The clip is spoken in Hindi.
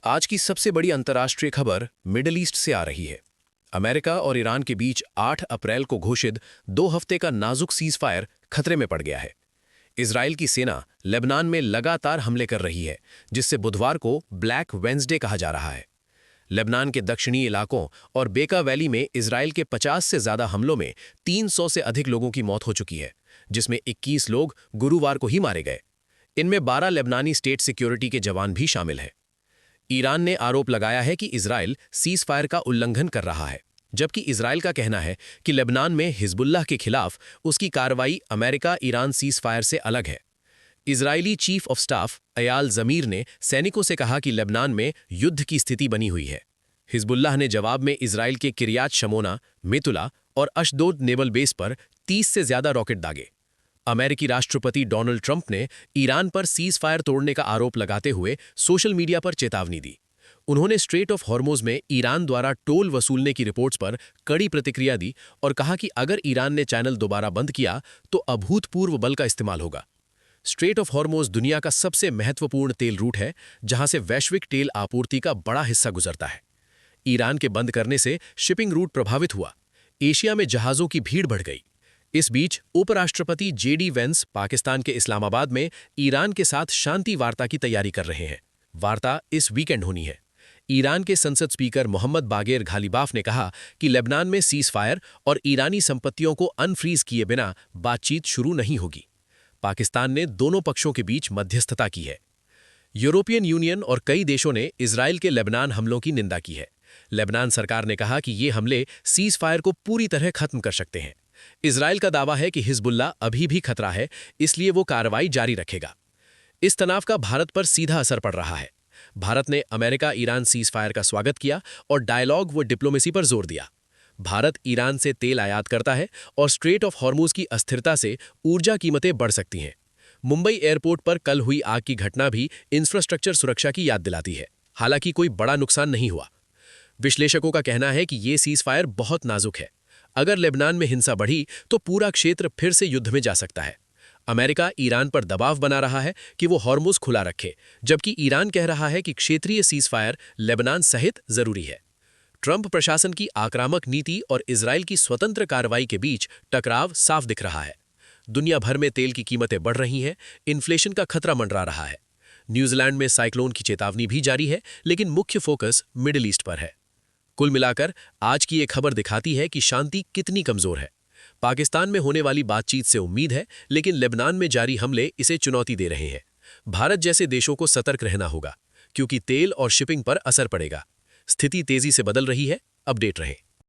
आज की सबसे बड़ी अंतर्राष्ट्रीय खबर मिडिल ईस्ट से आ रही है। अमेरिका और ईरान के बीच 8 अप्रैल को घोषित 2 हफ्ते का नाजुक सीज़फायर खतरे में पड़ गया है। इजराइल की सेना लेबनान में लगातार हमले कर रही है, जिससे बुधवार को ब्लैक वेंसडे कहा जा रहा है। लेबनान के दक्षिणी इलाकों और बेका वैली में इजराइल के 50 से ज्यादा हमलों में 300 से अधिक लोगों की मौत हो चुकी है, जिसमें 21 लोग गुरुवार को ही मारे गए। इनमें 12 लेबनानी स्टेट सिक्योरिटी के जवान भी शामिल हैं। ईरान ने आरोप लगाया है कि इजराइल सीज़फायर का उल्लंघन कर रहा है, जबकि इजराइल का कहना है कि लेबनान में हिजबुल्लाह के खिलाफ उसकी कार्रवाई अमेरिका-ईरान सीज़फायर से अलग है। Israeli chief of staff Ayal ज़मीर ने सैनिकों से कहा कि लेबनान में युद्ध की स्थिति बनी हुई है। हिजबुल्लाह ने जवाब में इजराइल के किरियात शमोना, मेतुला और अशदोद नेवल बेस पर 30 से ज्यादा रॉकेट दागे। अमेरिकी राष्ट्रपति डोनाल्ड ट्रंप ने ईरान पर सीज़फायर तोड़ने का आरोप लगाते हुए सोशल मीडिया पर चेतावनी दी। उन्होंने स्ट्रेट ऑफ हॉर्मुज़ में ईरान द्वारा टोल वसूलने की रिपोर्ट्स पर कड़ी प्रतिक्रिया दी और कहा कि अगर ईरान ने चैनल दोबारा बंद किया तो अभूतपूर्व बल का इस्तेमाल होगा। स्ट्रेट ऑफ हॉर्मुज़ दुनिया का सबसे महत्वपूर्ण तेल रूट है, जहां से वैश्विक तेल आपूर्ति का बड़ा हिस्सा गुजरता है। ईरान के बंद करने से शिपिंग रूट प्रभावित हुआ। एशिया में जहाज़ों की भीड़ बढ़ गई। इस बीच उपराष्ट्रपति जेडी वेंस पाकिस्तान के इस्लामाबाद में ईरान के साथ शांति वार्ता की तैयारी कर रहे हैं। वार्ता इस वीकेंड होनी है। ईरान के संसद स्पीकर मोहम्मद बागेर घालिबाफ ने कहा कि लेबनान में सीज़फायर और ईरानी संपत्तियों को अनफ्रीज किए बिना बातचीत शुरू नहीं होगी। पाकिस्तान ने दोनों पक्षों के बीच मध्यस्थता की है। यूरोपियन यूनियन और कई देशों ने इजराइल के लेबनान हमलों की निंदा की है। लेबनान सरकार ने कहा कि ये हमले सीज़फायर को पूरी तरह खत्म कर सकते हैं। इजराइल का दावा है कि हिजबुल्लाह अभी भी खतरा है, इसलिए वो कार्रवाई जारी रखेगा। इस तनाव का भारत पर सीधा असर पड़ रहा है। भारत ने अमेरिका-ईरान सीज़फायर का स्वागत किया और डायलॉग व डिप्लोमेसी पर जोर दिया। भारत ईरान से तेल आयात करता है और स्ट्रेट ऑफ हॉर्मुज़ की अस्थिरता से ऊर्जा कीमतें बढ़ सकती हैं। मुंबई एयरपोर्ट पर कल हुई आग की घटना भी इंफ्रास्ट्रक्चर सुरक्षा की याद दिलाती है। हालांकि कोई बड़ा नुकसान नहीं हुआ। विश्लेषकों का कहना है कि ये सीज़फायर बहुत नाजुक है। अगर लेबनान में हिंसा बढ़ी तो पूरा क्षेत्र फिर से युद्ध में जा सकता है। अमेरिका ईरान पर दबाव बना रहा है कि वो हॉर्मुज़ खुला रखे, जबकि ईरान कह रहा है कि क्षेत्रीय सीज़फायर लेबनान सहित जरूरी है। ट्रंप प्रशासन की आक्रामक नीति और इजराइल की स्वतंत्र कार्रवाई के बीच टकराव साफ दिख रहा है। दुनिया भर में तेल की कीमतें बढ़ रही हैं, इन्फ्लेशन का खतरा मंडरा रहा है। न्यूजीलैंड में साइक्लोन की चेतावनी भी जारी है, लेकिन मुख्य फोकस मिडिल ईस्ट पर है। कुल मिलाकर आज की ये खबर दिखाती है कि शांति कितनी कमजोर है। पाकिस्तान में होने वाली बातचीत से उम्मीद है, लेकिन लेबनान में जारी हमले इसे चुनौती दे रहे हैं। भारत जैसे देशों को सतर्क रहना होगा, क्योंकि तेल और शिपिंग पर असर पड़ेगा। स्थिति तेजी से बदल रही है। अपडेट रहें।